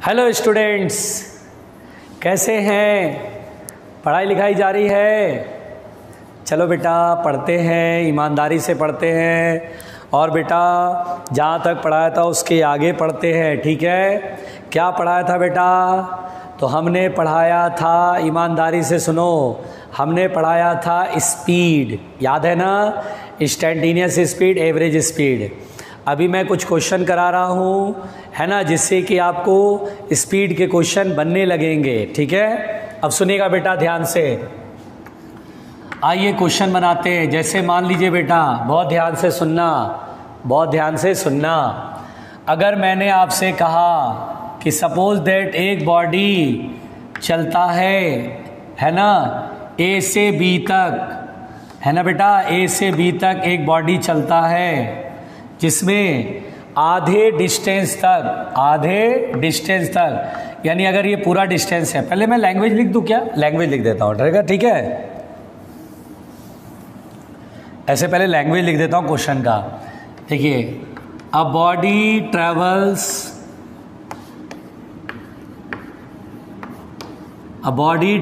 Hello students, कैसे हैं? पढ़ाई लिखाई जारी है? चलो बेटा पढ़ते हैं, ईमानदारी से पढ़ते हैं और बेटा जहाँ तक पढ़ाया था उसके आगे पढ़ते हैं। ठीक है, क्या पढ़ाया था बेटा? तो हमने पढ़ाया था, ईमानदारी से सुनो, हमने पढ़ाया था स्पीड, याद है ना? Instantaneous speed, average speed. अभी मैं कुछ क्वेश्चन करा रहा हूँ, है ना, जिससे कि आपको स्पीड के क्वेश्चन बनने लगेंगे। ठीक है, अब सुनिएगा बेटा ध्यान से। आइए क्वेश्चन बनाते हैं। जैसे मान लीजिए बेटा, बहुत ध्यान से सुनना, बहुत ध्यान से सुनना। अगर मैंने आपसे कहा कि सपोज दैट एक बॉडी चलता है ना, ए से बी तक, है ना बेटा, ए से बी तक एक बॉडी चलता है जिसमें आधे डिस्टेंस तक, यानी अगर ये पूरा डिस्टेंस है, पहले मैं लैंग्वेज लिख दूं क्या? लैंग्वेज लिख देता हूँ, डरेगा? ठीक है, ऐसे पहले लैंग्वेज लिख देता हूँ क्वेश्चन का। देखिए, a body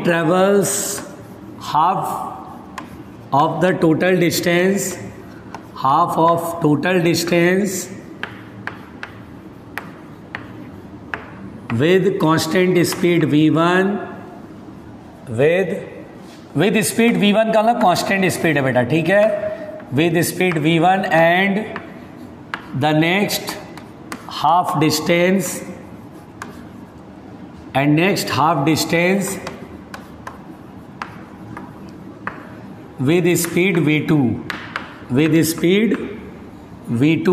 travels half of the total distance, half of total distance with constant speed v1, with speed v1 का मतलब constant speed है बेटा। ठीक है, with speed v1 and the next half distance with speed v2, with speed v2,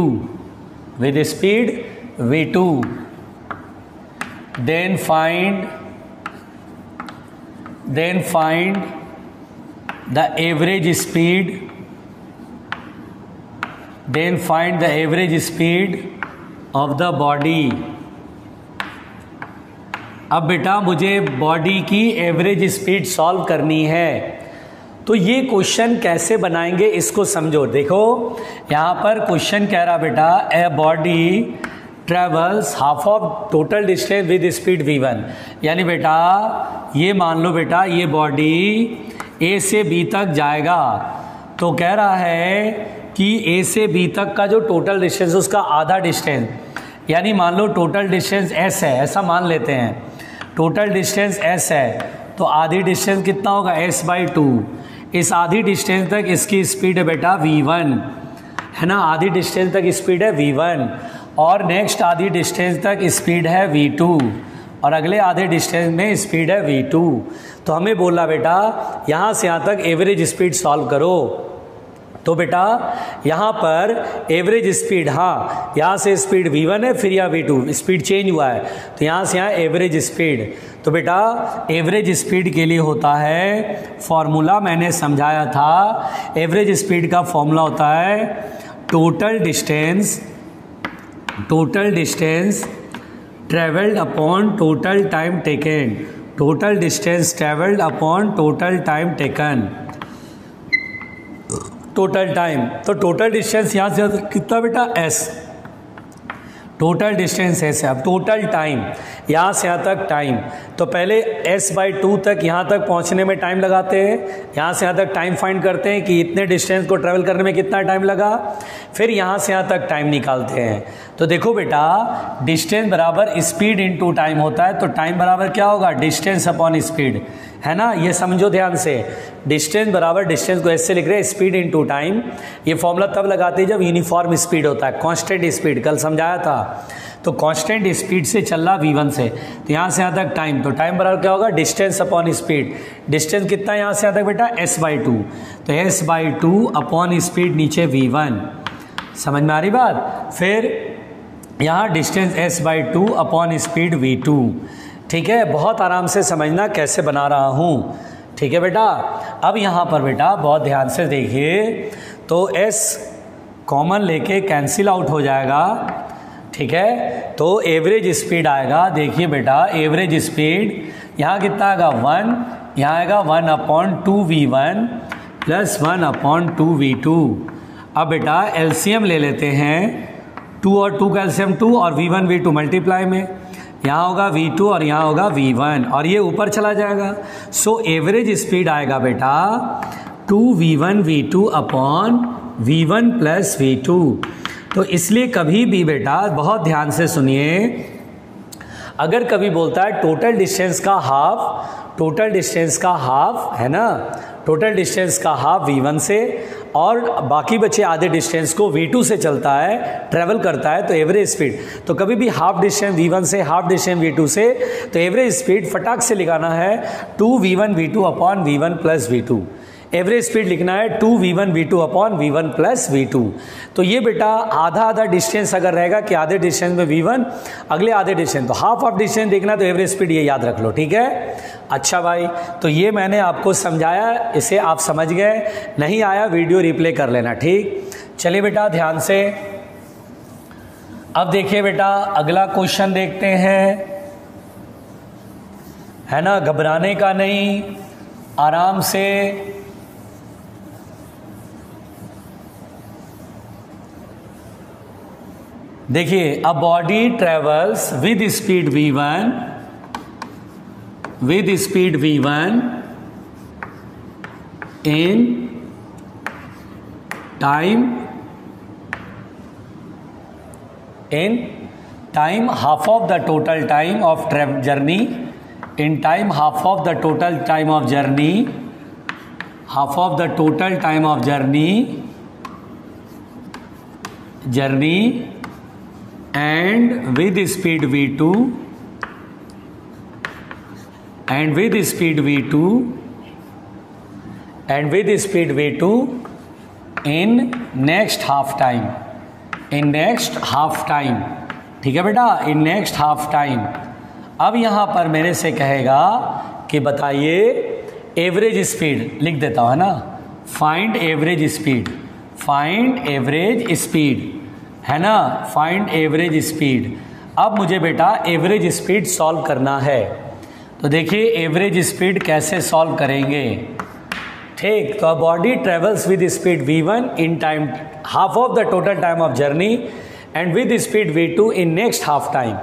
then find the average speed, of the body। अब बेटा मुझे body की एवरेज स्पीड सॉल्व करनी है, तो ये क्वेश्चन कैसे बनाएंगे इसको समझो। देखो यहाँ पर क्वेश्चन कह रहा बेटा, a body travels half of total distance with speed v1, यानी बेटा ये मान लो बेटा, ये बॉडी ए से बी तक जाएगा, तो कह रहा है कि ए से बी तक का जो टोटल डिस्टेंस है उसका आधा डिस्टेंस, यानी मान लो टोटल डिस्टेंस s है, ऐसा मान लेते हैं, टोटल डिस्टेंस s है, तो आधी डिस्टेंस कितना होगा? s/2। इस आधी डिस्टेंस तक इसकी स्पीड है बेटा v1, है ना, आधी डिस्टेंस तक स्पीड है v1, और नेक्स्ट आधी डिस्टेंस तक स्पीड है v2, और अगले आधे डिस्टेंस में स्पीड है v2। तो हमें बोला बेटा यहाँ से यहाँ तक एवरेज स्पीड सॉल्व करो। तो बेटा यहाँ पर एवरेज स्पीड, हाँ यहाँ से स्पीड v1 है, फिर यहाँ v2, स्पीड चेंज हुआ है, तो यहाँ से यहाँ एवरेज स्पीड। तो बेटा एवरेज स्पीड के लिए होता है फॉर्मूला, मैंने समझाया था, एवरेज स्पीड का फॉर्मूला होता है total distance travelled upon total time taken, total distance travelled upon total time taken, total time. तो टोटल डिस्टेंस यहाँ से कितना बेटा? s, टोटल डिस्टेंस s है। अब टोटल टाइम, यहाँ से यहाँ तक टाइम, तो पहले s/2 तक यहाँ तक पहुँचने में टाइम लगाते हैं, यहाँ से यहाँ तक टाइम फाइंड करते हैं कि इतने डिस्टेंस को ट्रेवल करने में कितना टाइम लगा, फिर यहाँ से यहाँ तक टाइम निकालते हैं। तो देखो बेटा, डिस्टेंस बराबर स्पीड इनटू टाइम होता है, तो टाइम बराबर क्या होगा? डिस्टेंस अपॉन स्पीड, है ना, ये समझो ध्यान से। डिस्टेंस बराबर, डिस्टेंस को ऐसे लिख रहे हैं, स्पीड इनटू टाइम। ये फॉर्मूला तब लगाते हैं जब यूनिफॉर्म स्पीड होता है, कांस्टेंट स्पीड, कल समझाया था। तो कांस्टेंट स्पीड से चल रहा v1 से, तो यहाँ से यहाँ तक टाइम, तो टाइम बराबर क्या होगा? Distance upon speed. डिस्टेंस कितना है यहाँ से यहाँ तक बेटा? s/2, तो s/2 अपॉन स्पीड नीचे v1, समझ में आ रही बात? फिर यहाँ distance s/2 upon speed v2। ठीक है, बहुत आराम से समझना कैसे बना रहा हूँ। ठीक है बेटा, अब यहाँ पर बेटा बहुत ध्यान से देखिए, तो s कॉमन लेके कैंसिल आउट हो जाएगा। ठीक है, तो एवरेज स्पीड आएगा, देखिए बेटा एवरेज स्पीड यहाँ कितना आएगा? 1, यहाँ आएगा 1/2v1 प्लस 1/2v2। अब बेटा एलसीएम ले लेते हैं, 2 और 2 का एलसीएम 2 और v1 v2 मल्टीप्लाई में, यहाँ होगा V2 और यहाँ होगा V1 और ये ऊपर चला जाएगा। सो एवरेज स्पीड आएगा बेटा 2v1 v2 upon v1 plus v2। तो इसलिए कभी भी बेटा बहुत ध्यान से सुनिए, अगर कभी बोलता है टोटल डिस्टेंस का हाफ, टोटल डिस्टेंस का हाफ है ना, टोटल डिस्टेंस का हाफ v1 से और बाकी बचे आधे डिस्टेंस को v2 से चलता है, ट्रेवल करता है, तो एवरेज स्पीड, तो कभी भी हाफ डिस्टेंस v1 से हाफ डिस्टेंस v2 से, तो एवरेज स्पीड फटाक से लिखाना है 2v1 v2 upon v1 plus v2। Average speed लिखना है 2v1 v2 upon v1 plus v2। तो ये बेटा आधा आधा डिस्टेंस अगर रहेगा कि आधे डिस्टेंस में v1, अगले आधे डिस्टेंस, तो हाफ ऑफ डिस्टेंस देखना, तो एवरेज स्पीड ये याद रख लो, ठीक है। अच्छा भाई, तो ये मैंने आपको समझाया, इसे आप समझ गए, नहीं आया वीडियो रिप्ले कर लेना, ठीक। चलिए बेटा ध्यान से, अब देखिए बेटा अगला क्वेश्चन देखते हैं, है ना, घबराने का नहीं, आराम से। देखिए, a body travels with speed v1, with speed v1 in time half of the total time of journey, in time half of the total time of journey, half of the total time of journey and with speed v2 and with speed v2 and with speed v2 in next half time, in next half time, ठीक है बेटा, in next half time। अब यहाँ पर मेरे से कहेगा कि बताइए एवरेज स्पीड, लिख देता हूँ है ना, find average speed, find average speed है ना, फाइंड एवरेज स्पीड। अब मुझे बेटा एवरेज स्पीड सॉल्व करना है, तो देखिए एवरेज स्पीड कैसे सॉल्व करेंगे, ठीक। तो body travels with speed v1 in time half of the total time of journey and with speed v2 in next half time,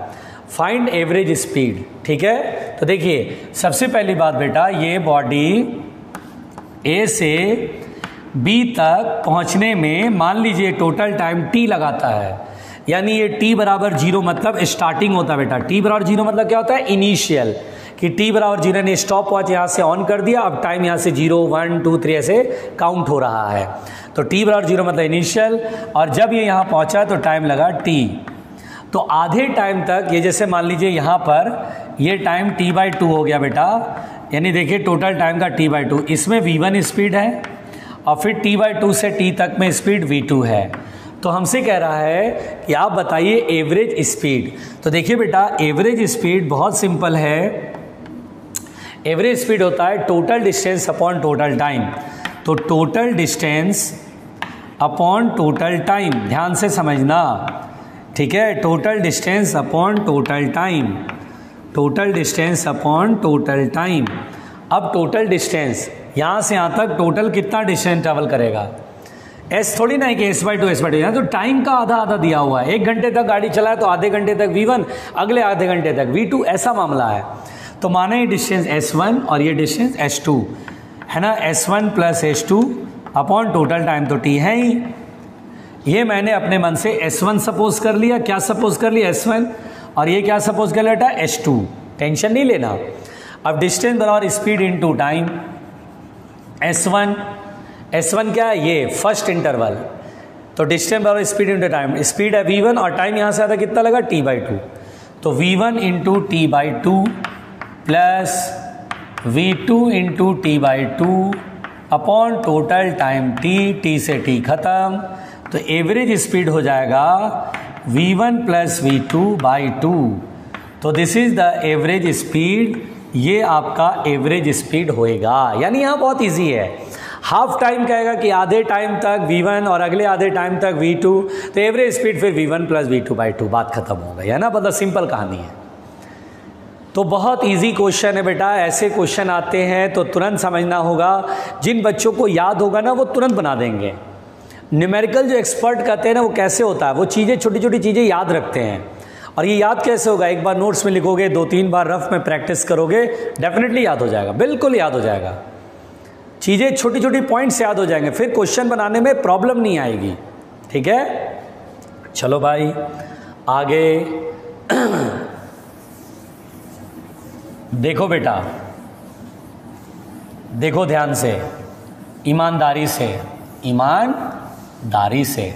find average speed, ठीक है। तो देखिए सबसे पहली बात बेटा, ये बॉडी ए से बी तक पहुंचने में मान लीजिए टोटल टाइम t लगाता है, यानी ये t बराबर 0 मतलब स्टार्टिंग होता है बेटा, t बराबर 0 मतलब क्या होता है, इनिशियल, कि t बराबर 0 ने स्टॉप वॉच यहाँ से ऑन कर दिया, अब टाइम यहाँ से 0 1 2 3 ऐसे काउंट हो रहा है, तो t बराबर 0 मतलब इनिशियल, और जब ये यहाँ पहुँचा तो टाइम लगा t। तो आधे टाइम तक ये जैसे मान लीजिए यहाँ पर ये टाइम t/2 हो गया बेटा, यानी देखिए टोटल टाइम का t/2, इसमें v1 स्पीड है और फिर t/2 से t तक में स्पीड v2 है। तो हमसे कह रहा है कि आप बताइए एवरेज स्पीड। तो देखिए बेटा एवरेज स्पीड बहुत सिंपल है, एवरेज स्पीड होता है total distance upon total time. तो total distance upon total time, ध्यान से समझना, ठीक है, total distance upon total time, total distance upon total time. अब टोटल डिस्टेंस यहाँ से यहाँ तक टोटल कितना डिस्टेंस ट्रेवल करेगा, एस थोड़ी ना है कि s/2 s/2, यहाँ तो टाइम का आधा आधा दिया हुआ है, 1 घंटे तक गाड़ी चलाए तो आधे घंटे तक v1, अगले आधे घंटे तक v2, ऐसा मामला है। तो माने ये डिस्टेंस s1 और ये डिस्टेंस s2 है ना, s1 plus s2 upon total time तो t है ही। ये मैंने अपने मन से s1 सपोज कर लिया, क्या सपोज कर लिया s1, और ये क्या सपोज कर लिया बेटा s2, टेंशन नहीं लेना। अब डिस्टेंस बराबर स्पीड इनटू टाइम, s1 क्या है, ये फर्स्ट इंटरवल, तो डिस्टेंस बराबर स्पीड इनटू टाइम, स्पीड है v1 और टाइम यहाँ से आता कितना लगा t/2, तो v1 into t/2 plus v2 into t/2 upon total time t से t खत्म। तो एवरेज स्पीड हो जाएगा v1 प्लस v2/2। तो this is the average speed, ये आपका एवरेज स्पीड होएगा। यानी यहाँ बहुत इजी है, हाफ टाइम कहेगा कि आधे टाइम तक v1 और अगले आधे टाइम तक v2, तो एवरेज स्पीड फिर v1 प्लस v2/2, बात खत्म हो गई है ना, मतलब सिंपल कहानी है। तो बहुत इजी क्वेश्चन है बेटा, ऐसे क्वेश्चन आते हैं तो तुरंत समझना होगा, जिन बच्चों को याद होगा ना वो तुरंत बना देंगे। न्यूमेरिकल जो एक्सपर्ट कहते हैं ना वो कैसे होता है, वो चीज़ें छोटी छोटी चीज़ें याद रखते हैं और ये याद कैसे होगा? एक बार नोट्स में लिखोगे, 2-3 बार रफ में प्रैक्टिस करोगे, डेफिनेटली याद हो जाएगा, बिल्कुल याद हो जाएगा। चीज़ें छोटी छोटी पॉइंट्स याद हो जाएंगे, फिर क्वेश्चन बनाने में प्रॉब्लम नहीं आएगी। ठीक है, चलो भाई आगे देखो बेटा, देखो ध्यान से, ईमानदारी से, ईमानदारी से,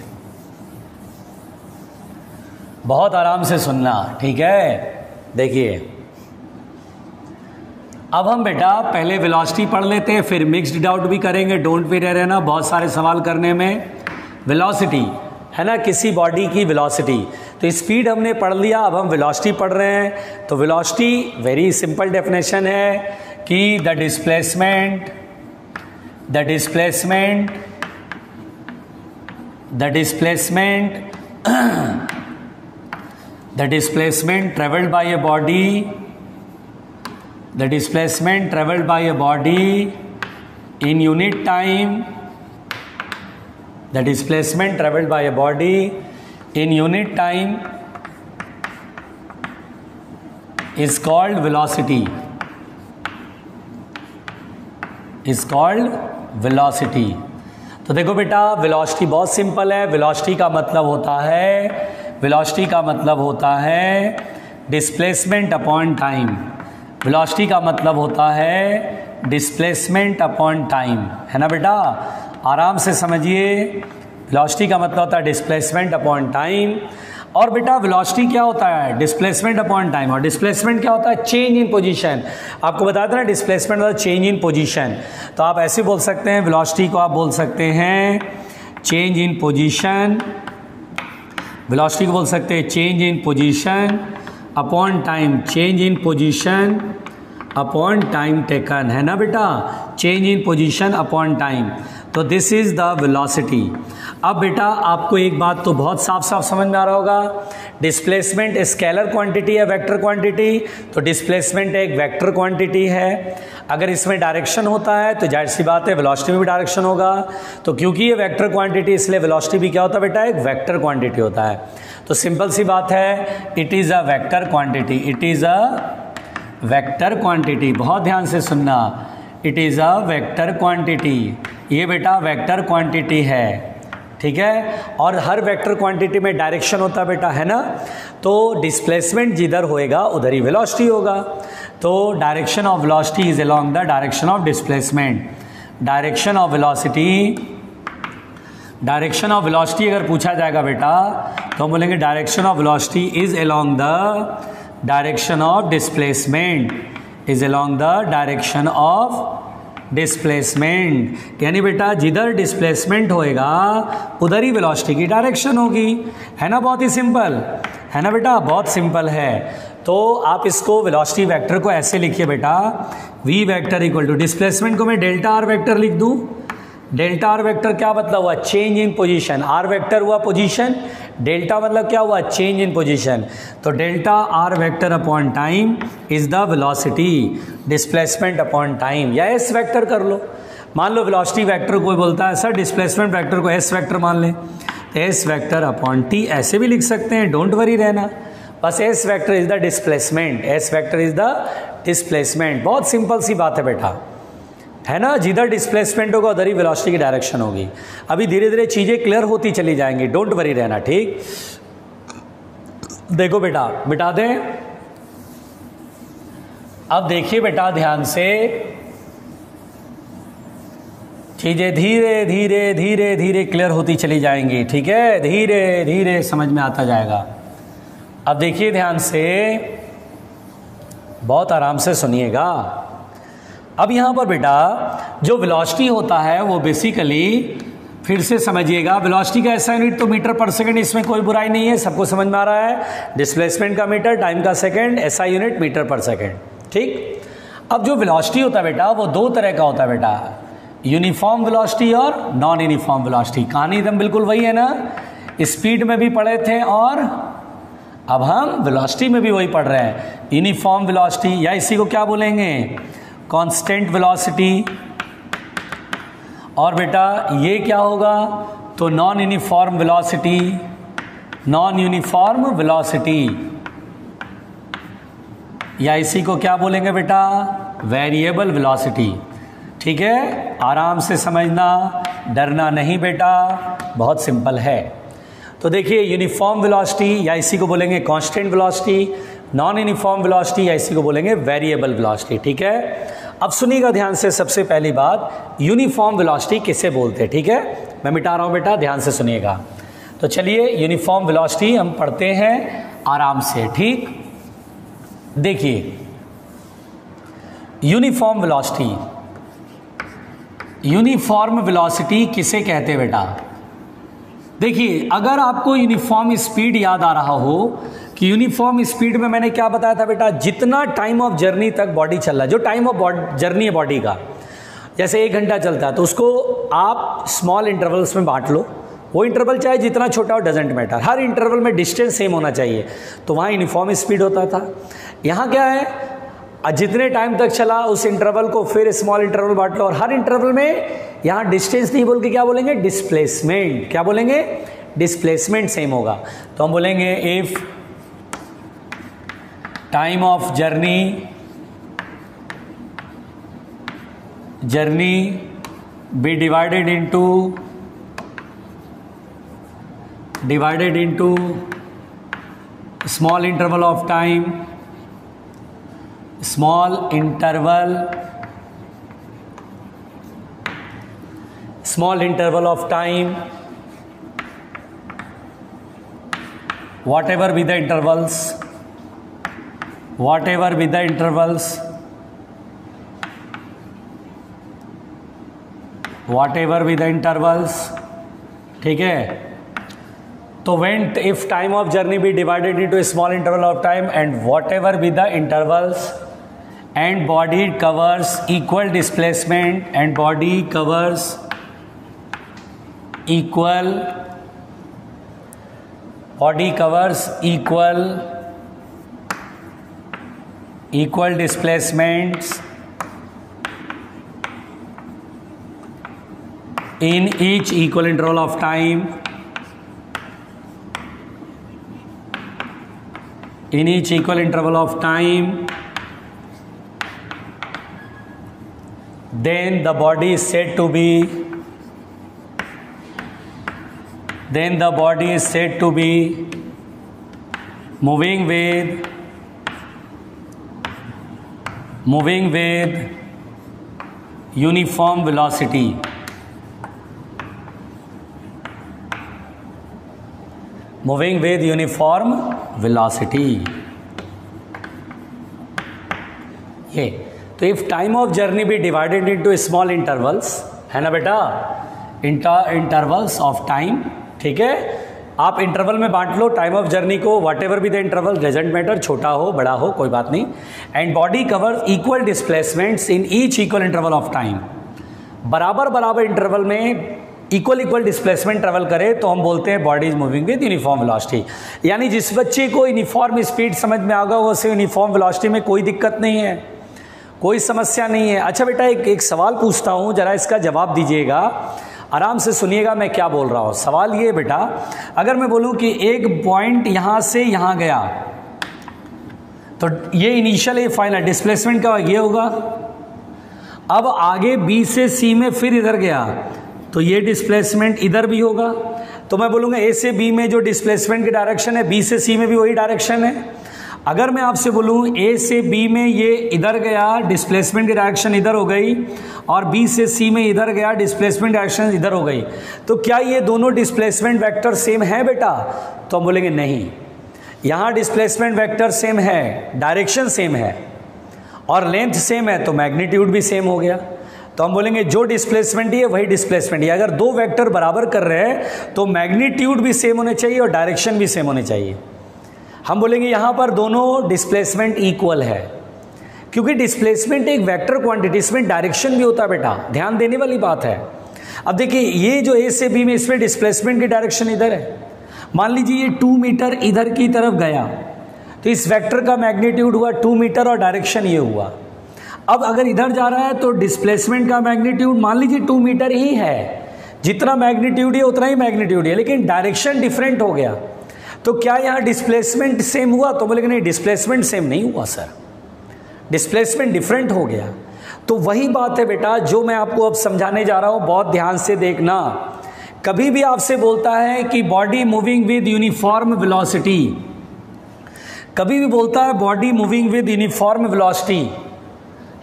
बहुत आराम से सुनना, ठीक है। देखिए अब हम बेटा पहले वेलोसिटी पढ़ लेते हैं, फिर मिक्स्ड डाउट भी करेंगे, डोंट वे रहना बहुत सारे सवाल करने में। वेलोसिटी है ना, किसी बॉडी की वेलोसिटी, तो स्पीड हमने पढ़ लिया, अब हम वेलोसिटी पढ़ रहे हैं। तो वेलोसिटी वेरी सिंपल डेफिनेशन है कि the displacement traveled by a body, the displacement traveled by a body in unit time, the displacement traveled by a body in unit time is called velocity, is called velocity। तो देखो बेटा velocity बहुत simple है, velocity का मतलब होता है displacement upon time, velocity का मतलब होता है डिस्प्लेसमेंट अपॉन टाइम, है ना बेटा, आराम से समझिए। वेलोसिटी का मतलब होता है डिस्प्लेसमेंट अपॉन टाइम। और बेटा वेलोसिटी क्या होता है? Displacement upon time. और डिस्प्लेसमेंट क्या होता है? Change in position. आपको बताया था ना डिस्प्लेसमेंट मतलब चेंज इन पोजीशन, तो आप ऐसे बोल सकते हैं वेलोसिटी को, आप बोल सकते हैं चेंज इन पोजीशन, वेलोसिटी को बोल सकते हैं change in position upon time, change in position upon time taken, है ना बेटा, change in position upon time. तो दिस इज द वेलोसिटी। अब बेटा आपको एक बात तो बहुत साफ साफ समझ में आ रहा होगा, डिस्प्लेसमेंट स्केलर क्वांटिटी है वेक्टर क्वांटिटी, तो डिस्प्लेसमेंट एक वेक्टर क्वांटिटी है। अगर इसमें डायरेक्शन होता है तो जाहिर सी बात है वेलोसिटी में भी डायरेक्शन होगा, तो क्योंकि ये वेक्टर क्वांटिटी इसलिए वेलोसिटी भी क्या होता है बेटा? एक वेक्टर क्वांटिटी होता है। तो सिंपल सी बात है, it is a vector quantity, it is a vector quantity, बहुत ध्यान से सुनना, it is a vector quantity, ये बेटा वेक्टर क्वांटिटी है, ठीक है। और हर वेक्टर क्वांटिटी में डायरेक्शन होता है बेटा, है ना, तो डिस्प्लेसमेंट जिधर होएगा उधर ही वेलोसिटी होगा। तो direction of velocity is along the direction of displacement. Direction of velocity अगर पूछा जाएगा बेटा तो हम बोलेंगे direction of velocity is along the direction of displacement, is along the direction of displacement, यानी बेटा जिधर डिस्प्लेसमेंट होएगा उधर ही वेलोसिटी की डायरेक्शन होगी, है ना, बहुत ही सिंपल है ना बेटा, बहुत सिंपल है। तो आप इसको वेलोसिटी वेक्टर को ऐसे लिखिए बेटा, v vector equal to displacement को मैं डेल्टा आर वेक्टर लिख दूं। डेल्टा आर वेक्टर क्या मतलब हुआ? Change in position. R vector हुआ पोजीशन, डेल्टा मतलब क्या हुआ? Change in position. तो delta R vector upon time is the velocity, displacement upon time, या एस वेक्टर कर लो। मान लो वेलोसिटी वेक्टर कोई बोलता है सर डिस्प्लेसमेंट वेक्टर को एस वेक्टर मान लें, तो एस वेक्टर अपॉन टी ऐसे भी लिख सकते हैं, डोंट वरी रहना, बस S vector is the displacement, S vector is the displacement. बहुत सिंपल सी बात है बेटा, है ना, जिधर डिस्प्लेसमेंट होगा उधर ही वेलोसिटी की डायरेक्शन होगी। अभी धीरे धीरे चीज़ें क्लियर होती चली जाएंगी, डोंट वरी रहना, ठीक। देखो बेटा मिटा दें, अब देखिए बेटा ध्यान से, चीज़ें धीरे धीरे धीरे धीरे क्लियर होती चली जाएंगी, ठीक है, धीरे धीरे समझ में आता जाएगा। अब देखिए ध्यान से, बहुत आराम से सुनिएगा। अब यहाँ पर बेटा जो वेलोसिटी होता है वो बेसिकली, फिर से समझिएगा, वेलोसिटी का ऐसा यूनिट तो मीटर पर सेकंड, इसमें कोई बुराई नहीं है, सबको समझ में आ रहा है। डिस्प्लेसमेंट का मीटर, टाइम का सेकंड, एसआई यूनिट मीटर पर सेकंड, ठीक। अब जो वेलोसिटी होता है बेटा वो दो तरह का होता है बेटा, यूनिफॉर्म वेलोसिटी और नॉन यूनिफॉर्म वेलोसिटी। कहानी एकदम बिल्कुल वही है ना, स्पीड में भी पढ़े थे और अब हम वेलोसिटी में भी वही पढ़ रहे हैं। यूनिफॉर्म वेलोसिटी, या इसी को क्या बोलेंगे? Constant velocity. और बेटा ये क्या होगा? तो non uniform velocity, non uniform velocity, या इसी को क्या बोलेंगे बेटा, वेरिएबल वेलोसिटी। ठीक है, आराम से समझना, डरना नहीं बेटा, बहुत सिंपल है। तो देखिए यूनिफॉर्म वेलोसिटी या इसी को बोलेंगे constant velocity, non uniform velocity या इसी को बोलेंगे वेरिएबल वेलोसिटी। ठीक है, अब सुनिएगा ध्यान से, सबसे पहली बात यूनिफॉर्म वेलोसिटी किसे बोलते हैं। ठीक है, मैं मिटा रहा हूं बेटा, ध्यान से सुनिएगा। तो चलिए यूनिफॉर्म वेलोसिटी हम पढ़ते हैं आराम से। ठीक, देखिए यूनिफॉर्म वेलोसिटी, यूनिफॉर्म वेलोसिटी किसे कहते हैं बेटा। देखिए अगर आपको यूनिफॉर्म स्पीड याद आ रहा हो कि यूनिफॉर्म स्पीड में मैंने क्या बताया था बेटा, जितना टाइम ऑफ जर्नी तक बॉडी चल रहा है, जो टाइम ऑफ जर्नी है बॉडी का, जैसे 1 घंटा चलता है तो उसको आप स्मॉल इंटरवल्स में बांट लो। वो इंटरवल चाहे जितना छोटा हो, डजेंट मैटर, हर इंटरवल में डिस्टेंस सेम होना चाहिए, तो वहाँ यूनिफॉर्म स्पीड होता था। यहाँ क्या है, जितने टाइम तक चला उस इंटरवल को फिर स्मॉल इंटरवल बांट लो, और हर इंटरवल में यहाँ डिस्टेंस नहीं बोल के क्या बोलेंगे, डिस्प्लेसमेंट। क्या बोलेंगे, डिस्प्लेसमेंट सेम होगा। तो हम बोलेंगे if time of journey be divided into small interval of time, small interval of time, whatever be the intervals, ठीक है। तो when if time of journey be divided into a small interval of time and whatever be the intervals and body covers equal displacement and body covers equal displacements in each equal interval of time, then the body is said to be moving with uniform velocity. Moving with uniform velocity। ये तो if time of journey be divided into small intervals, है ना बेटा, intervals of time. ठीक है, आप interval में बांट लो टाइम ऑफ जर्नी को, what ever be the interval, doesn't matter, छोटा हो बड़ा हो कोई बात नहीं। And body cover equal displacements in each equal interval of time, बराबर इंटरवल में इक्वल डिस्प्लेसमेंट ट्रेवल करे तो हम बोलते हैं body is moving with uniform velocity. यानी जिस बच्चे को यूनिफॉर्म स्पीड समझ में आ गया वो से यूनिफॉर्म वेलोसिटी में कोई दिक्कत नहीं है, कोई समस्या नहीं है। अच्छा बेटा एक सवाल पूछता हूँ, जरा इसका जवाब दीजिएगा, आराम से सुनिएगा मैं क्या बोल रहा हूँ। सवाल ये बेटा, अगर मैं बोलूँ कि एक पॉइंट यहाँ से यहाँ गया तो ये इनिशियल ये फाइनल डिस्प्लेसमेंट का ये होगा। अब आगे बी से सी में फिर इधर गया तो ये डिस्प्लेसमेंट इधर भी होगा। तो मैं बोलूँगा ए से बी में जो डिस्प्लेसमेंट की डायरेक्शन है बी से सी में भी वही डायरेक्शन है। अगर मैं आपसे बोलूँ ए से बी में ये इधर गया, डिस्प्लेसमेंट की डायरेक्शन इधर हो गई, और बी से सी में इधर गया, डिस्प्लेसमेंट डायरेक्शन इधर हो गई, तो क्या ये दोनों डिस्प्लेसमेंट वेक्टर सेम है बेटा? तो हम बोलेंगे नहीं, यहाँ डिस्प्लेसमेंट वेक्टर सेम है, डायरेक्शन सेम है और लेंथ सेम है, तो मैग्नीट्यूड भी सेम हो गया। तो हम बोलेंगे जो डिस्प्लेसमेंट है वही डिस्प्लेसमेंट है। अगर दो वेक्टर बराबर कर रहे हैं तो मैग्नीट्यूड भी सेम होने चाहिए और डायरेक्शन भी सेम होने चाहिए। हम बोलेंगे यहाँ पर दोनों डिस्प्लेसमेंट इक्वल है, क्योंकि डिस्प्लेसमेंट एक वेक्टर क्वांटिटी, इसमें डायरेक्शन भी होता है बेटा, ध्यान देने वाली बात है। अब देखिए ये जो ए से बी में इसमें डिस्प्लेसमेंट की डायरेक्शन इधर है, मान लीजिए ये 2 मीटर इधर की तरफ गया तो इस वेक्टर का मैग्नीट्यूड हुआ 2 मीटर और डायरेक्शन ये हुआ। अब अगर इधर जा रहा है तो डिस्प्लेसमेंट का मैग्नीट्यूड मान लीजिए 2 मीटर ही है, जितना मैग्नीट्यूड है उतना ही मैग्नीट्यूड है, लेकिन डायरेक्शन डिफरेंट हो गया। तो क्या यहाँ डिस्प्लेसमेंट सेम हुआ? तो बोलेंगे नहीं, डिस्प्लेसमेंट सेम नहीं हुआ सर। डिस्प्लेसमेंट डिफरेंट हो गया। तो वही बात है बेटा जो मैं आपको अब समझाने जा रहा हूं, बहुत ध्यान से देखना। कभी भी आपसे बोलता है कि body moving with uniform velocity, कभी भी बोलता है body moving with uniform velocity,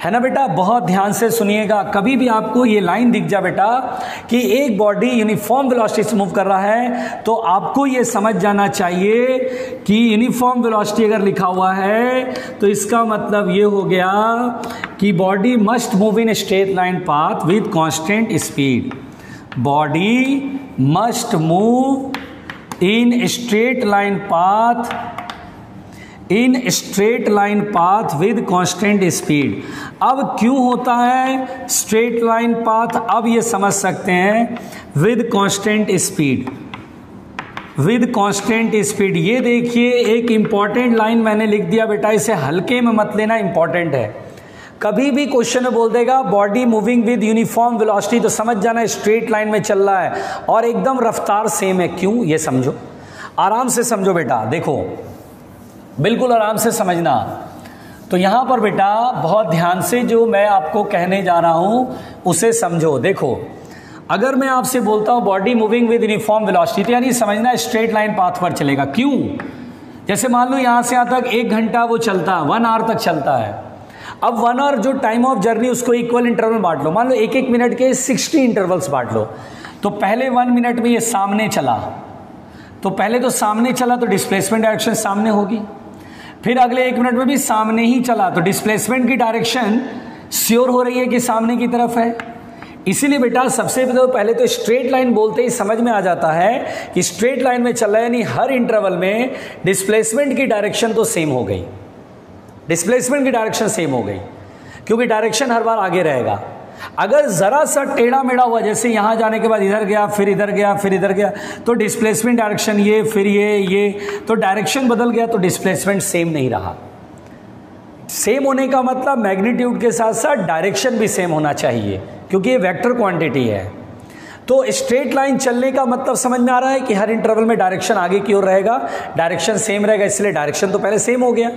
है ना बेटा, बहुत ध्यान से सुनिएगा। कभी भी आपको ये लाइन दिख जा बेटा कि एक बॉडी यूनिफॉर्म वेलोसिटी से मूव कर रहा है, तो आपको ये समझ जाना चाहिए कि यूनिफॉर्म वेलोसिटी अगर लिखा हुआ है तो इसका मतलब ये हो गया कि body must move in straight line path with constant speed. Body must move in straight line path with constant speed. अब क्यों होता है स्ट्रेट लाइन पाथ, अब ये समझ सकते हैं, with constant speed, with constant speed. ये देखिए एक इंपॉर्टेंट लाइन मैंने लिख दिया बेटा, इसे हल्के में मत लेना, इंपॉर्टेंट है। कभी भी क्वेश्चन में बोल देगा body moving with uniform velocity, तो समझ जाना स्ट्रेट लाइन में चल रहा है और एकदम रफ्तार सेम है। क्यों, ये समझो, आराम से समझो बेटा, देखो बिल्कुल आराम से समझना। तो यहां पर बेटा बहुत ध्यान से जो मैं आपको कहने जा रहा हूं उसे समझो। देखो अगर मैं आपसे बोलता हूं body moving with uniform velocity, तो यानी समझना स्ट्रेट लाइन पाथ पर चलेगा। क्यों, जैसे मान लो यहां से यहां तक 1 घंटा वो चलता है, 1 आवर तक चलता है। अब 1 आवर जो टाइम ऑफ जर्नी उसको इक्वल इंटरवल बांट लो, मान लो 1-1 मिनट के 60 इंटरवल्स बांट लो। तो पहले 1 मिनट में ये सामने चला, तो पहले तो सामने चला तो डिस्प्लेसमेंट डायरेक्शन सामने होगी। फिर अगले 1 मिनट में भी सामने ही चला तो डिस्प्लेसमेंट की डायरेक्शन श्योर हो रही है कि सामने की तरफ है। इसीलिए बेटा सबसे पहले तो स्ट्रेट लाइन बोलते ही समझ में आ जाता है कि स्ट्रेट लाइन में चल रहा है, यानी हर इंटरवल में डिस्प्लेसमेंट की डायरेक्शन तो सेम हो गई, डिस्प्लेसमेंट की डायरेक्शन सेम हो गई, क्योंकि डायरेक्शन हर बार आगे रहेगा। अगर जरा सा टेढ़ा मेढ़ा हुआ, जैसे यहां जाने के बाद इधर गया, फिर इधर गया, फिर इधर गया, तो डिस्प्लेसमेंट डायरेक्शन ये, फिर ये, तो डायरेक्शन बदल गया तो डिस्प्लेसमेंट सेम नहीं रहा। सेम होने का मतलब मैग्नीट्यूड के साथ साथ डायरेक्शन भी सेम होना चाहिए, क्योंकि ये वेक्टर क्वांटिटी है। तो स्ट्रेट लाइन चलने का मतलब समझ में आ रहा है कि हर इंटरवल में डायरेक्शन आगे की ओर रहेगा, डायरेक्शन सेम रहेगा, इसलिए डायरेक्शन तो पहले सेम हो गया।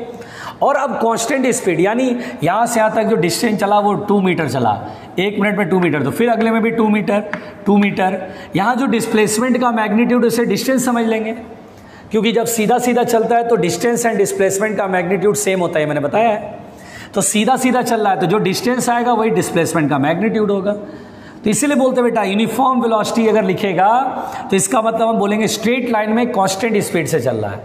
और अब कांस्टेंट स्पीड, यानी यहां से यहां तक जो डिस्टेंस चला वो 2 मीटर चला, 1 मिनट में 2 मीटर, तो फिर अगले में भी 2 मीटर, 2 मीटर। यहां जो डिस्प्लेसमेंट का मैग्नीट्यूड उसे डिस्टेंस समझ लेंगे, क्योंकि जब सीधा सीधा चलता है तो डिस्टेंस एंड डिस्प्लेसमेंट का मैग्नीट्यूड सेम होता है, मैंने बताया है। तो सीधा सीधा चल रहा है तो जो डिस्टेंस आएगा वही डिस्प्लेसमेंट का मैग्नीट्यूड होगा। तो इसीलिए बोलते बेटा यूनिफॉर्म वेलोसिटी अगर लिखेगा तो इसका मतलब हम बोलेंगे स्ट्रेट लाइन में कांस्टेंट स्पीड से चल रहा है।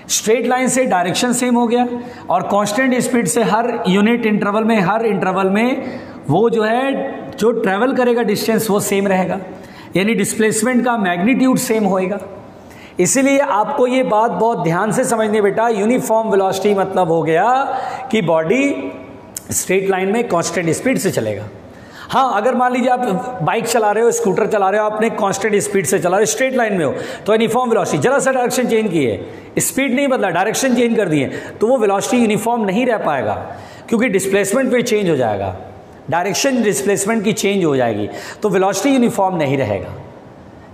स्ट्रेट लाइन से डायरेक्शन सेम हो गया और कांस्टेंट स्पीड से हर यूनिट इंटरवल में, हर इंटरवल में वो जो है जो ट्रेवल करेगा डिस्टेंस वो सेम रहेगा, यानी डिस्प्लेसमेंट का मैग्नीट्यूड सेम होएगा। इसीलिए आपको ये बात बहुत ध्यान से समझनी बेटा, यूनिफॉर्म वेलोसिटी मतलब हो गया कि बॉडी स्ट्रेट लाइन में कांस्टेंट स्पीड से चलेगा। हाँ, अगर मान लीजिए आप बाइक चला रहे हो, स्कूटर चला रहे हो, आपने कांस्टेंट स्पीड से चला रहे हो, स्ट्रेट लाइन में हो, तो यूनिफॉर्म वेलोसिटी, जरा सा डायरेक्शन चेंज की है, स्पीड नहीं बदला, डायरेक्शन चेंज कर दिए, तो वो वेलोसिटी यूनिफॉर्म नहीं रह पाएगा, क्योंकि डिस्प्लेसमेंट पे चेंज हो जाएगा, डायरेक्शन डिस्प्लेसमेंट की चेंज हो जाएगी, तो वेलोसिटी यूनिफॉर्म नहीं रहेगा।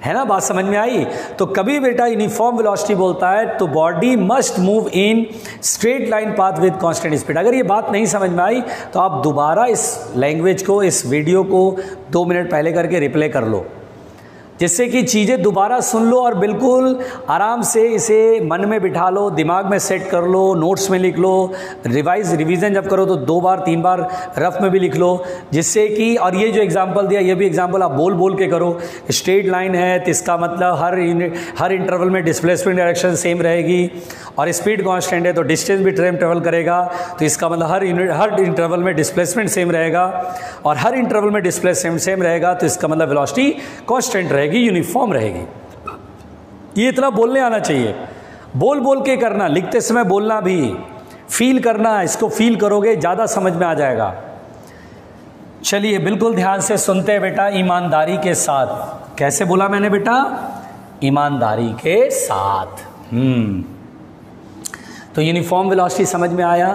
है ना, बात समझ में आई? तो कभी बेटा यूनिफॉर्म वेलोसिटी बोलता है तो body must move in straight line path with constant speed. अगर ये बात नहीं समझ में आई तो आप दोबारा इस लैंग्वेज को, इस वीडियो को 2 मिनट पहले करके रिप्ले कर लो, जिससे कि चीज़ें दोबारा सुन लो और बिल्कुल आराम से इसे मन में बिठा लो, दिमाग में सेट कर लो, नोट्स में लिख लो, रिवीजन जब करो तो 2 बार 3 बार रफ में भी लिख लो, जिससे कि, और ये जो एग्जांपल दिया ये भी एग्जांपल आप बोल बोल के करो। स्ट्रेट लाइन है तो इसका मतलब हर इंटरवल में डिस्प्लेसमेंट डायरेक्शन सेम रहेगी, और स्पीड कांस्टेंट है तो डिस्टेंस भी ट्रेवल करेगा, तो इसका मतलब हर इंटरवल में डिस्प्लेसमेंट सेम रहेगा, और हर इंटरवल में डिस्प्लेसमेंट सेम रहेगा तो इसका मतलब वेलोसिटी कांस्टेंट रहेगी, यूनिफॉर्म रहेगी। ये इतना बोलने आना चाहिए, बोल बोल के करना, लिखते समय बोलना भी, फील करना, इसको फील करोगे ज़्यादा समझ में आ जाएगा। चलिए बिल्कुल ध्यान से सुनते हैं बेटा, ईमानदारी के साथ। कैसे बोला मैंने बेटा? ईमानदारी के साथ। तो यूनिफॉर्म वेलोसिटी समझ में आया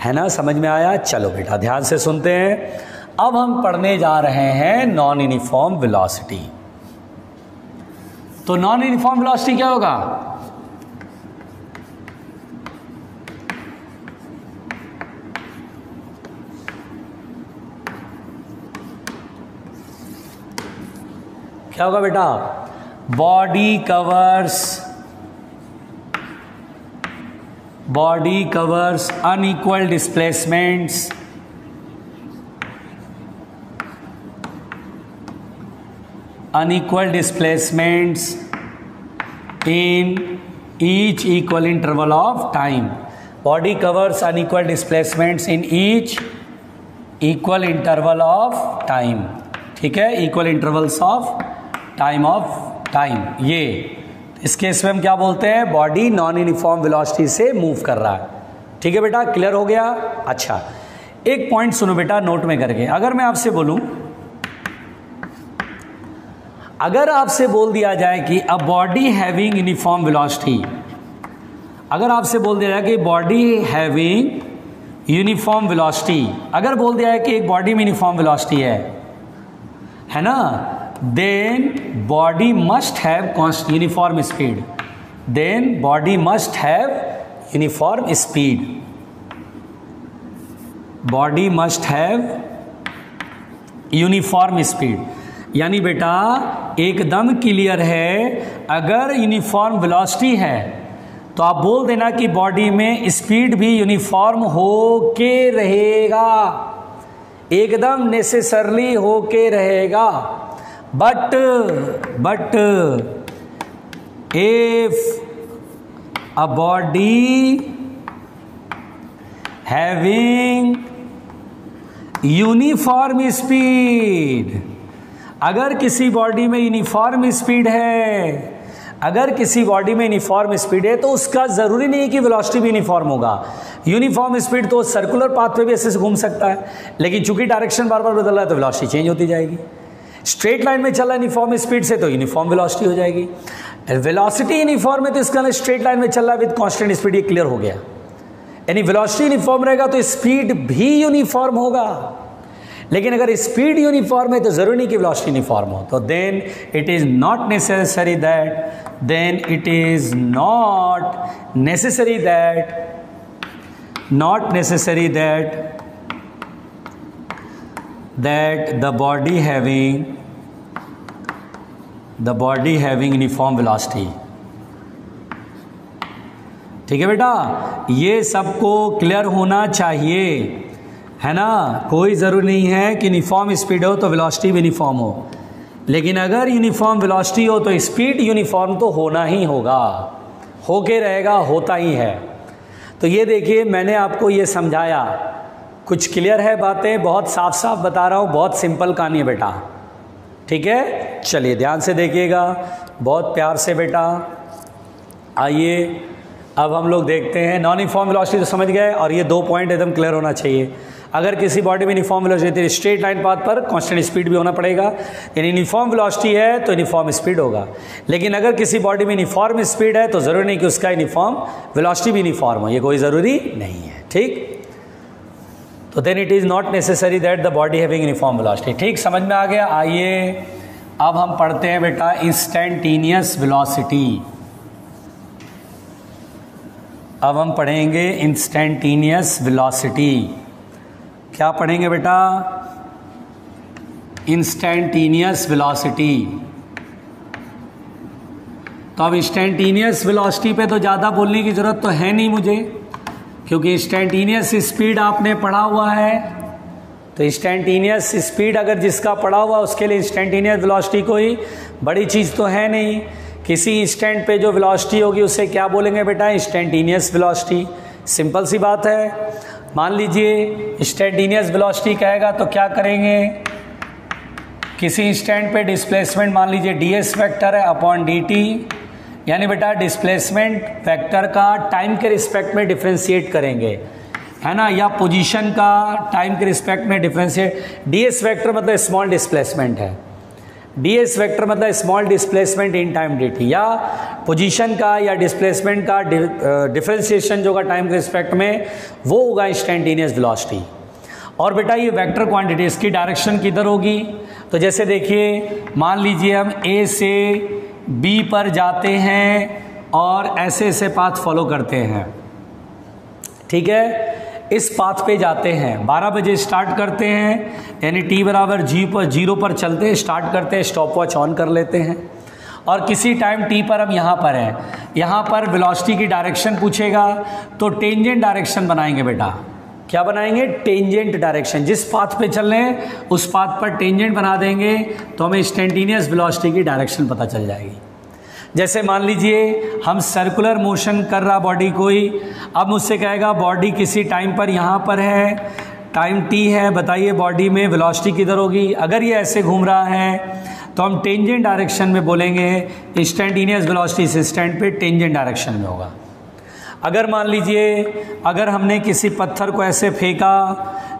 है ना, समझ में आया? चलो बेटा ध्यान से सुनते हैं। अब हम पढ़ने जा रहे हैं नॉन यूनिफॉर्म वेलोसिटी। तो नॉन यूनिफॉर्म वेलोसिटी क्या होगा? क्या होगा बेटा? Body covers unequal displacements in each equal interval of time. Body covers unequal displacements in each equal interval of time. ठीक है, equal intervals of time. ये इस केस में हम क्या बोलते हैं? बॉडी नॉन यूनिफॉर्म वेलोसिटी से मूव कर रहा है। ठीक है बेटा, क्लियर हो गया? अच्छा, एक पॉइंट सुनो बेटा नोट में करके। अगर मैं आपसे बोलूं, अगर आपसे बोल दिया जाए कि a body having uniform velocity, अगर आपसे बोल दिया जाए कि बॉडी हैविंग यूनिफॉर्म वेलोसिटी, अगर बोल दिया है कि एक बॉडी में यूनिफॉर्म वेलोसिटी है ना, then body must have uniform speed. Then body must have uniform speed. Body must have uniform speed. यानी बेटा एकदम क्लियर है, अगर यूनिफॉर्म वेलोसिटी है तो आप बोल देना कि बॉडी में स्पीड भी यूनिफॉर्म हो के रहेगा, एकदम नेसेसरली हो के रहेगा। But if a body having uniform speed, अगर किसी बॉडी में यूनिफॉर्म स्पीड है, अगर किसी बॉडी में यूनिफॉर्म स्पीड है तो उसका ज़रूरी नहीं है कि वेलोसिटी भी यूनिफॉर्म होगा। यूनिफॉर्म स्पीड तो सर्कुलर पाथ पे भी ऐसे से घूम सकता है, लेकिन चूंकि डायरेक्शन बार बार बदल रहा है तो वेलोसिटी चेंज होती जाएगी। स्ट्रेट लाइन में चल रहा है यूनिफॉर्म स्पीड से तो यूनिफॉर्म वेलोसिटी हो जाएगी। वेलोसिटी यूनिफॉर्म है तो इसका स्ट्रेट लाइन में चल रहा है विद कांस्टेंट स्पीड, ये क्लियर हो गया। यानी वेलोसिटी यूनिफॉर्म रहेगा तो स्पीड भी यूनिफॉर्म होगा, लेकिन अगर स्पीड यूनिफॉर्म है तो जरूरी नहीं कि वेलोसिटी यूनिफॉर्म हो। तो then it is not necessary that the body having uniform velocity. ठीक है बेटा, ये सबको क्लियर होना चाहिए, है ना। कोई ज़रूरी नहीं है कि यूनिफॉर्म स्पीड हो तो वेलोसिटी भी यूनिफॉर्म हो, लेकिन अगर यूनिफॉर्म वेलोसिटी हो तो स्पीड यूनिफॉर्म तो होना ही होगा, होके रहेगा, होता ही है। तो ये देखिए, मैंने आपको ये समझाया, कुछ क्लियर है बातें, बहुत साफ साफ बता रहा हूँ, बहुत सिंपल कहानी है बेटा। ठीक है, चलिए ध्यान से देखिएगा, बहुत प्यार से बेटा। आइए अब हम लोग देखते हैं, नॉन यूनिफॉर्म वेलोसिटी तो समझ गए, और ये दो पॉइंट एकदम क्लियर होना चाहिए। अगर किसी बॉडी में यूनिफॉर्म वेलोसिटी है, स्ट्रेट लाइन पाथ पर कांस्टेंट स्पीड भी होना पड़ेगा, यानी यूनिफॉर्म वेलोसिटी है तो यूनिफॉर्म स्पीड होगा। लेकिन अगर किसी बॉडी में यूनिफॉर्म स्पीड है तो ज़रूरी नहीं कि उसका यूनिफॉर्म वेलोसिटी भी यूनिफॉर्म हो, ये कोई ज़रूरी नहीं है। ठीक, तो then it is not necessary that the body having uniform velocity. ठीक, समझ में आ गया। आइए अब हम पढ़ते हैं बेटा इंस्टेंटेनियस वेलोसिटी। अब हम पढ़ेंगे इंस्टेंटेनियस वेलोसिटी। क्या पढ़ेंगे बेटा? Instantaneous velocity. तो अब इंस्टेंटेनियस वेलोसिटी पे तो ज़्यादा बोलने की ज़रूरत तो है नहीं मुझे, क्योंकि इंस्टेंटेनियस स्पीड आपने पढ़ा हुआ है। तो इंस्टेंटेनियस स्पीड अगर जिसका पढ़ा हुआ उसके लिए इंस्टेंटेनियस वेलोसिटी कोई बड़ी चीज़ तो है नहीं। किसी इंस्टेंट पे जो वेलोसिटी होगी उसे क्या बोलेंगे बेटा? Instantaneous velocity. सिंपल सी बात है। मान लीजिए इंस्टेंटेनियस वेलोसिटी कहेगा तो क्या करेंगे? किसी इंस्टेंट पे डिस्प्लेसमेंट मान लीजिए ds वेक्टर है अपॉन dt, यानी बेटा डिस्प्लेसमेंट वेक्टर का टाइम के रिस्पेक्ट में डिफ्रेंशिएट करेंगे, है ना, या पोजीशन का टाइम के रिस्पेक्ट में डिफ्रेंशिएट। ds वेक्टर मतलब स्मॉल डिस्प्लेसमेंट है, ds वेक्टर मतलब small displacement in time dt, या पोजीशन का या डिस्प्लेसमेंट का डिफ्रेंशिएशन जो का टाइम के रिस्पेक्ट में, वो होगा इंस्टेंटेनियस वेलोसिटी। और बेटा ये वेक्टर क्वांटिटी, इसकी डायरेक्शन किधर होगी? तो जैसे देखिए, मान लीजिए हम A से B पर जाते हैं और ऐसे ऐसे पाथ फॉलो करते हैं, ठीक है। इस पाथ पे जाते हैं, 12 बजे स्टार्ट करते हैं, यानी t बराबर 0 पर चलते हैं, स्टार्ट करते हैं, स्टॉप वॉच ऑन कर लेते हैं, और किसी टाइम t पर हम यहाँ पर हैं, यहाँ पर वेलोसिटी की डायरेक्शन पूछेगा तो टेंजेंट डायरेक्शन बनाएंगे बेटा। क्या बनाएंगे? Tangent direction. जिस पाथ पे चल रहे हैं उस पाथ पर टेंजेंट बना देंगे तो हमें इंस्टेंटेनियस वेलोसिटी की डायरेक्शन पता चल जाएगी। जैसे मान लीजिए हम सर्कुलर मोशन कर रहा बॉडी कोई, अब मुझसे कहेगा बॉडी किसी टाइम पर यहाँ पर है, टाइम t है, बताइए बॉडी में वेलोसिटी किधर होगी। अगर ये ऐसे घूम रहा है तो हम टेंजेंट डायरेक्शन में बोलेंगे इंस्टेंटेनियस वेलोसिटी इस इंस्टेंट पे टेंजेंट डायरेक्शन में होगा। अगर मान लीजिए अगर हमने किसी पत्थर को ऐसे फेंका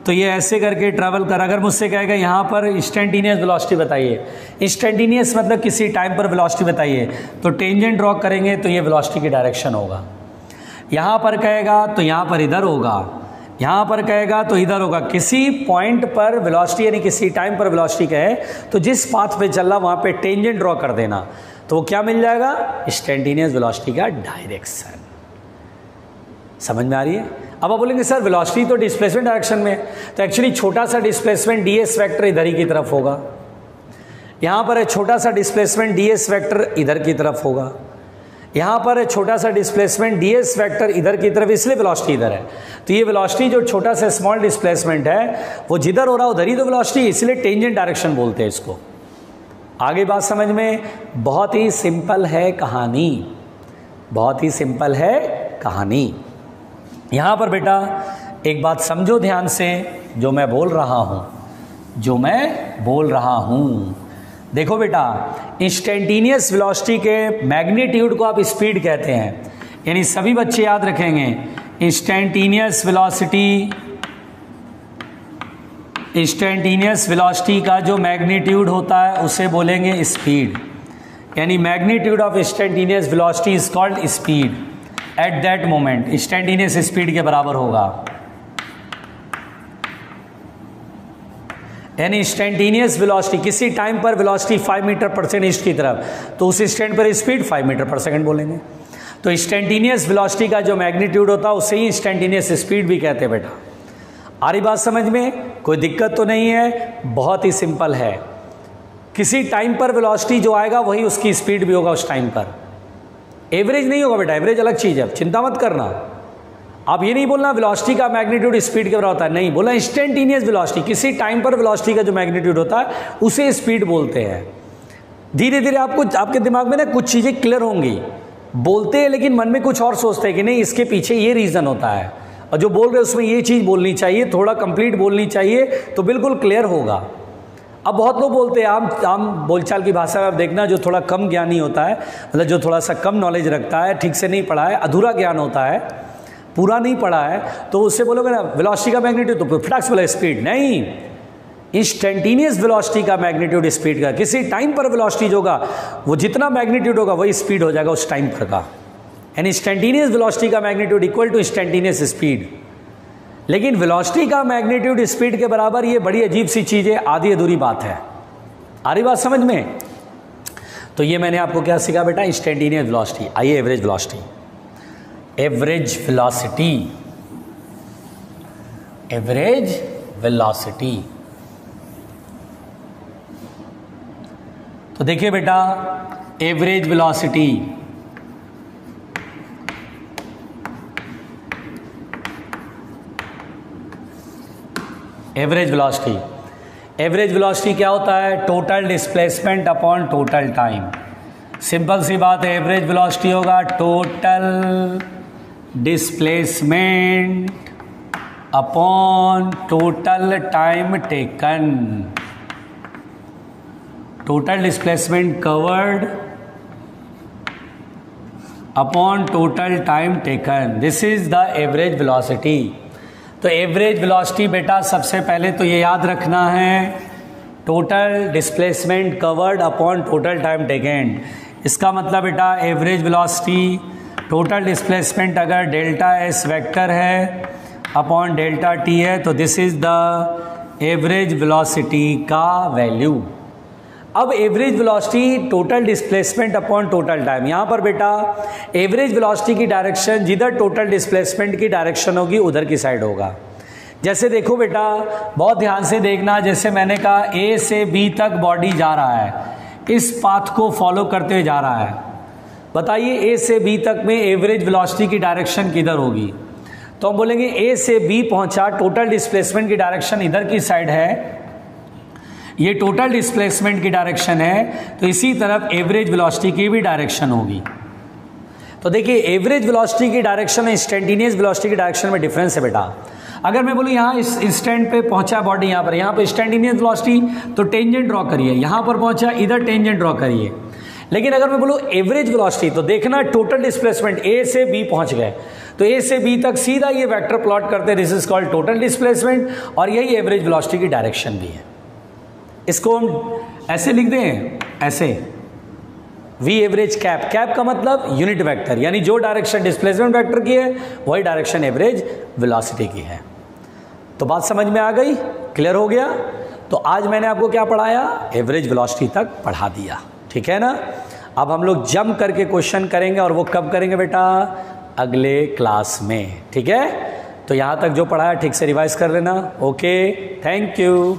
तो ये ऐसे करके ट्रैवल कर, अगर मुझसे कहेगा यहाँ पर इंस्टेंटेनियस वेलोसिटी बताइए, इंस्टेंटेनियस मतलब किसी टाइम पर वेलोसिटी बताइए, तो टेंजेंट ड्रॉ करेंगे तो ये वेलोसिटी की डायरेक्शन होगा। यहाँ पर कहेगा तो यहाँ पर इधर होगा, यहाँ पर कहेगा तो इधर होगा। किसी पॉइंट पर वेलोसिटी यानी किसी टाइम पर वेलोसिटी कहे तो जिस पाथ पे चल रहा वहाँ पे टेंजेंट ड्रॉ कर देना, तो वो क्या मिल जाएगा? इंस्टेंटेनियस वेलोसिटी का डायरेक्शन। समझ में आ रही है? अब आप बोलेंगे सर वेलोसिटी तो डिस्प्लेसमेंट डायरेक्शन में, तो एक्चुअली छोटा सा डिस्प्लेसमेंट ds वेक्टर इधर ही की तरफ होगा, यहाँ पर है छोटा सा डिस्प्लेसमेंट ds वेक्टर इधर की तरफ होगा, यहाँ पर है छोटा सा डिस्प्लेसमेंट ds वेक्टर इधर की तरफ, इसलिए वेलोसिटी इधर है। तो ये वेलोसिटी जो छोटा सा स्मॉल डिस्प्लेसमेंट है वो जिधर हो रहा है उधर ही तो वेलोसिटी, इसलिए टेंजेंट डायरेक्शन बोलते हैं इसको। आगे बात समझ में? बहुत ही सिंपल है कहानी, बहुत ही सिंपल है कहानी। यहाँ पर बेटा एक बात समझो ध्यान से, जो मैं बोल रहा हूँ, देखो बेटा इंस्टेंटेनियस वेलोसिटी के मैग्नीट्यूड को आप स्पीड कहते हैं, यानी सभी बच्चे याद रखेंगे इंस्टेंटेनियस वेलोसिटी का जो मैग्नीट्यूड होता है उसे बोलेंगे स्पीड, यानी magnitude of instantaneous velocity is called speed. At that moment instantaneous speed के बराबर होगा, यानी इंस्टेंटेनियस वेलोसिटी किसी टाइम पर वेलोसिटी 5 मीटर पर सेकंड ईस्ट की तरफ, तो उस इंस्टेंट पर स्पीड 5 मीटर पर सेकंड बोलेंगे। तो इंस्टेंटेनियस वेलोसिटी का जो मैग्नीट्यूड होता है उसे ही इंस्टेंटेनियस स्पीड भी कहते हैं बेटा। आ रही बात समझ में? कोई दिक्कत तो नहीं है, बहुत ही सिंपल है। किसी टाइम पर वेलोसिटी जो आएगा वही उसकी स्पीड भी होगा उस टाइम पर, एवरेज नहीं होगा बेटा, एवरेज अलग चीज़ है, चिंता मत करना। आप ये नहीं बोलना वेलोसिटी का मैग्नीट्यूड स्पीड के बराबर होता है, नहीं बोला इंस्टेंटेनियस वेलोसिटी, किसी टाइम पर वेलोसिटी का जो मैग्नीट्यूड होता है उसे स्पीड बोलते हैं। धीरे धीरे आपको आपके दिमाग में ना कुछ चीज़ें क्लियर होंगी, बोलते हैं लेकिन मन में कुछ और सोचते हैं कि नहीं इसके पीछे ये रीज़न होता है, और जो बोल रहे हैं उसमें ये चीज़ बोलनी चाहिए, थोड़ा कंप्लीट बोलनी चाहिए, तो बिल्कुल क्लियर होगा। अब बहुत लोग बोलते हैं आम बोलचाल की भाषा में आप देखना, जो थोड़ा कम ज्ञानी होता है, मतलब जो थोड़ा सा कम नॉलेज रखता है, ठीक से नहीं पढ़ा है, अधूरा ज्ञान होता है, पूरा नहीं पढ़ा है, तो उससे बोलोगे ना वेलोसिटी का मैग्नीट्यूड, तो फटाक से बोला स्पीड, नहीं, इंस्टेंटेनियस वेलोसिटी का मैग्नीट्यूड स्पीड का, किसी टाइम पर वेलोसिटी होगा वो जितना मैग्नीट्यूड होगा वही स्पीड हो जाएगा उस टाइम पर का, यानी इंस्टेंटेनियस वेलोसिटी का magnitude equal to instantaneous speed. लेकिन वेलोसिटी का मैग्नीट्यूड स्पीड के बराबर, ये बड़ी अजीब सी चीज़ है, आधी अधूरी बात है। आ रही बात समझ में? तो ये मैंने आपको क्या सीखा बेटा? Instantaneous velocity. आइए एवरेज वेलोसिटी, एवरेज वेलोसिटी। तो देखिए बेटा एवरेज वेलोसिटी, एवरेज वेलोसिटी क्या होता है? Total displacement upon total time. Simple सी बात है, एवरेज वेलोसिटी होगा total displacement upon total time taken, total displacement covered upon total time taken, this is the average velocity. तो एवरेज वेलोसिटी बेटा सबसे पहले तो ये याद रखना है, total displacement covered upon total time taken. इसका मतलब बेटा एवरेज वेलोसिटी, टोटल डिस्प्लेसमेंट अगर डेल्टा एस वेक्टर है अपॉन डेल्टा टी है, तो this is the average velocity का वैल्यू। अब average velocity total displacement upon total time, यहाँ पर बेटा एवरेज वेलोसिटी की डायरेक्शन जिधर टोटल डिस्प्लेसमेंट की डायरेक्शन होगी उधर की साइड होगा। जैसे देखो बेटा, बहुत ध्यान से देखना, जैसे मैंने कहा ए से बी तक बॉडी जा रहा है, इस पाथ को फॉलो करते हुए जा रहा है। बताइए ए से बी तक में एवरेज वेलोसिटी की डायरेक्शन किधर होगी? तो हम बोलेंगे ए से बी पहुंचा, टोटल डिस्प्लेसमेंट की डायरेक्शन इधर की साइड है, ये टोटल डिस्प्लेसमेंट की डायरेक्शन है, तो इसी तरफ एवरेज वेलोसिटी की भी डायरेक्शन होगी। तो देखिए एवरेज वेलोसिटी की डायरेक्शन और इंस्टेंटेनियस वेलोसिटी की डायरेक्शन में डिफरेंस है बेटा। अगर मैं बोलूँ यहाँ इस इंस्टेंट पे पहुंचा बॉडी, यहाँ पर इंस्टेंटेनियस वेलोसिटी, तो टेंजेंट ड्रॉ करिए, यहाँ पर पहुंचा इधर टेंजेंट ड्रॉ करिए। लेकिन अगर मैं बोलूँ एवरेज वेलोसिटी, तो देखना टोटल डिस्प्लेसमेंट ए से बी पहुंच गए, तो ए से बी तक सीधा ये वेक्टर प्लॉट करते हैं, this is called total displacement, और यही एवरेज वेलोसिटी की डायरेक्शन भी है। इसको हम ऐसे लिख दें, ऐसे वी एवरेज कैप, कैप का मतलब यूनिट वेक्टर, यानी जो डायरेक्शन डिस्प्लेसमेंट वेक्टर की है वही डायरेक्शन एवरेज वेलोसिटी की है। तो बात समझ में आ गई, क्लियर हो गया? तो आज मैंने आपको क्या पढ़ाया? एवरेज वेलोसिटी तक पढ़ा दिया, ठीक है ना? अब हम लोग जंप करके क्वेश्चन करेंगे, और वो कब करेंगे बेटा? अगले क्लास में, ठीक है? तो यहां तक जो पढ़ाया ठीक से रिवाइज कर लेना। Okay, thank you.